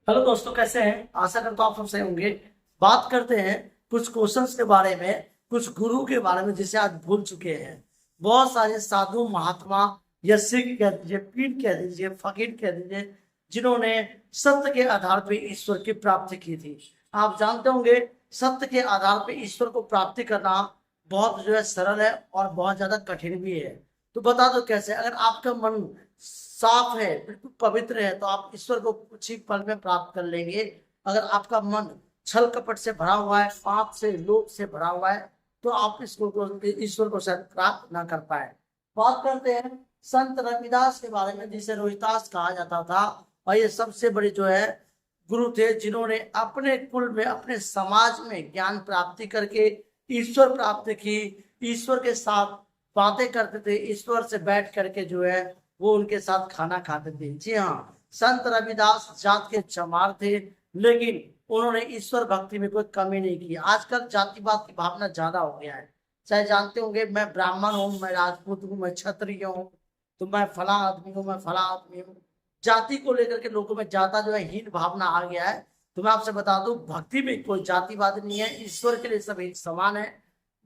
Hello दोस्तों, कैसे हैं? आशा करता हूँ आप सब सही होंगे। बात करते हैं कुछ क्वेश्चंस के बारे में, कुछ गुरु के बारे में जिसे आज भूल चुके हैं। बहुत सारे साधु महात्मा या सिख कह दीजिए, पीर कह दीजिए, फकीर कह दीजिए, जिन्होंने सत्य के आधार पर ईश्वर की प्राप्ति की थी। आप जानते होंगे सत्य के आधार पर ईश्वर को प्राप्ति करना बहुत जो है सरल है और बहुत ज्यादा कठिन भी है। तो बता दो कैसे। अगर आपका मन साफ है, बिल्कुल पवित्र है, तो आप ईश्वर को कुछ ही पल में प्राप्त कर लेंगे। अगर आपका मन छल कपट से भरा हुआ है, पाप से, लोभ से भरा हुआ है, तो आप ईश्वर को शायद प्राप्त ना कर पाए। बात करते हैं संत रविदास के बारे में, जिसे रोहिदास कहा जाता था। और ये सबसे बड़े जो है गुरु थे, जिन्होंने अपने कुल में, अपने समाज में ज्ञान प्राप्ति करके ईश्वर प्राप्त की। ईश्वर के साथ बातें करते थे, ईश्वर से बैठ करके जो है वो उनके साथ खाना खाते थे। जी हाँ, संत रविदास जात के चमार थे, लेकिन उन्होंने ईश्वर भक्ति में कोई कमी नहीं की। आजकल जातिवाद की भावना ज्यादा हो गया है। चाहे जानते होंगे, मैं ब्राह्मण हूँ, मैं राजपूत हूँ, मैं क्षत्रिय हूँ, तो मैं फला आदमी हूँ, मैं फला आदमी हूँ। जाति को लेकर के लोगों में ज्यादा जो है हीन भावना आ गया है। तो मैं आपसे बता दूं, भक्ति में कोई जातिवाद नहीं है। ईश्वर के लिए सब एक समान है।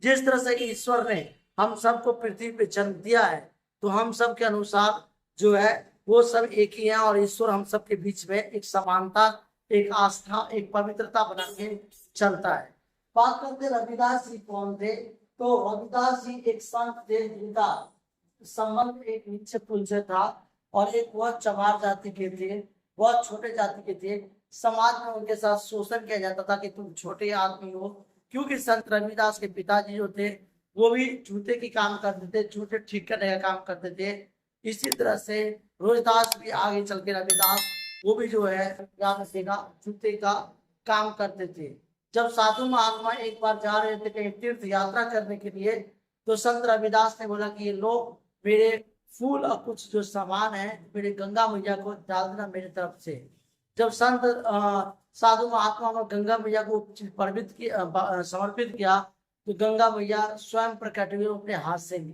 जिस तरह से ईश्वर ने हम सबको पृथ्वी पे जन्म दिया है, तो हम सब के अनुसार जो है वो सब एक ही है। और ईश्वर हम सब के बीच में एक समानता, एक आस्था, एक पवित्रता बना के चलता है। बात करते रविदास जी कौन थे। तो रविदास जी एक संत थे, जिनका संबंध एक नीचे कुल से था, और एक बहुत चमार जाति के थे, बहुत छोटे जाति के थे। समाज में उनके साथ शोषण किया जाता था कि तुम छोटे आदमी हो। क्योंकि संत रविदास के पिताजी जो थे वो भी जूते की काम करते थे, जूते ठीक करने का काम करते थे। इसी तरह से रोहिदास भी आगे चल के रविदास, वो भी जो है जूते का काम करते थे। जब साधु महात्मा एक बार जा रहे थे कहीं तीर्थ यात्रा करने के लिए, तो संत रविदास ने बोला कि ये लोग मेरे फूल और कुछ जो सामान है मेरे गंगा मैया को डाल देना मेरी तरफ से। जब संत साधु महात्मा को गंगा मैया को समर्पित किया, तो गंगा मैया स्वयं प्रकट हुई अपने हाथ से ली।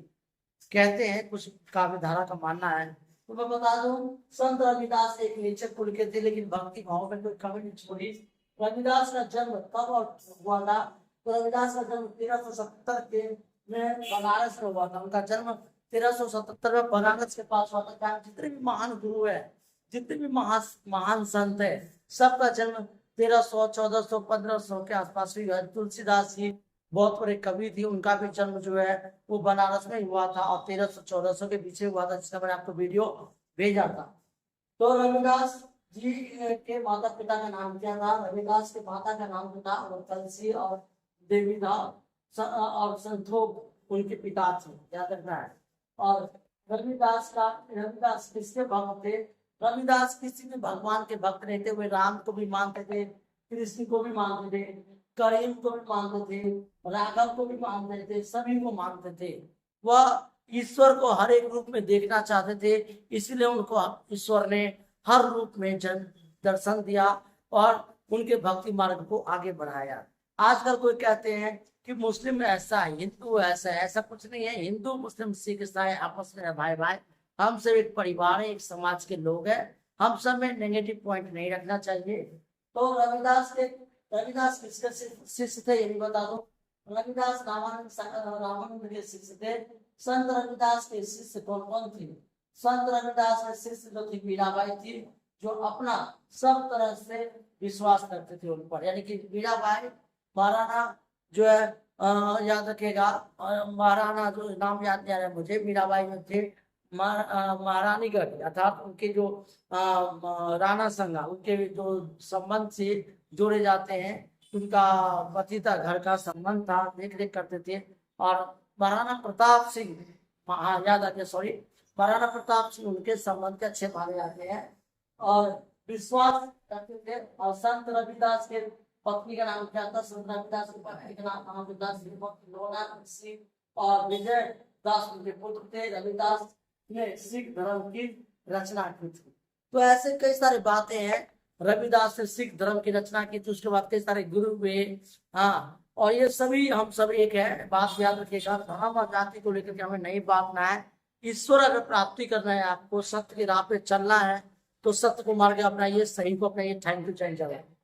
कहते हैं, कुछ काव्य धारा का मानना है। तो मैं बता दूं, संत रविदास एक नीचे कुल के थे, लेकिन भक्ति भाव में कोई कमी नहीं छोड़ी। रविदास का जन्म कब और हुआ था? तो रविदास का जन्म 1377 के में बनारस में हुआ था। उनका जन्म 1377 में बनारस के पास हुआ था। जितने भी महान गुरु है, जितने भी महान संत है, सबका जन्म 1300, 1400, 1500 के आसपास हुई है। तुलसीदास जी बहुत बड़े कवि थे, उनका भी जन्म जो है वो बनारस में हुआ था, और 1300 1400 के पीछे हुआ था, जिसका मैंने आपको वीडियो भेजा था। तो रविदास जी के माता पिता का नाम क्या था? रविदास के माता का नाम जो था वो तुलसी और देवी था, और संतोष उनके पिता थे, याद रखना है। और रविदास किसके भक्त थे? रविदास किसी भी भगवान के भक्त नहीं थे। वे राम को भी मानते थे, कृष्ण को भी मानते थे, करीम को भी मानते थे, राघव को भी मानते थे, सभी को मानते थे। वह ईश्वर को हर एक रूप में देखना चाहते थे, इसलिए उनको ईश्वर ने हर रूप में दर्शन दिया और उनके भक्ति मार्ग को आगे बढ़ाया। आजकल कोई कहते हैं कि मुस्लिम ऐसा है, हिंदू ऐसा है। ऐसा कुछ नहीं है। हिंदू मुस्लिम सिख ईसाई आपस में भाई भाई, हम सब एक परिवार है, एक समाज के लोग हैं। हम सब में नेगेटिव पॉइंट नहीं रखना चाहिए। तो रविदास किसके शिष्य थे ये भी बता दो। रविदास रामानंद के शिष्य थे। संत रविदास के शिष्य कौन कौन थे? संत रविदास के शिष्य जो थी मीराबाई थी, जो अपना सब तरह से विश्वास करते थे उन पर। यानी कि मीराबाई महाराणा जो है, याद रखेगा, महाराणा जो नाम याद नहीं आ रहा है मुझे, मीराबाई में थे महारानीगढ़, अर्थात उनके जो राणा संगा, उनके जो संबंध से जोड़े जाते हैं, उनका पतिता घर का संबंध था, देख रेख करते थे। और महाराणा प्रताप सिंह, हाँ याद आ गया, सॉरी, महाराणा प्रताप सिंह उनके संबंध के अच्छे माने जाते हैं और विश्वास करते थे। और संत रविदास के पत्नी का नाम क्या था? संत रविदास की पत्नी का नाम लोनाथ सिंह और विजय दास उनके पुत्र थे। रविदास ने सिख धर्म की रचना की थी। तो ऐसे कई सारी बातें हैं। रविदास ने सिख धर्म की रचना की थी, उसके बाद कई सारे गुरु हुए। हाँ, और ये सभी हम सब एक है, बात याद रखिएगा। धर्म और जाति को लेकर के हमें नहीं बांटना है। ईश्वर अगर प्राप्ति करना है, आपको सत्य की राह पे चलना है, तो सत्य को मार्ग अपनाइए, सही को अपनाइए। थैंक यू, जय जवान।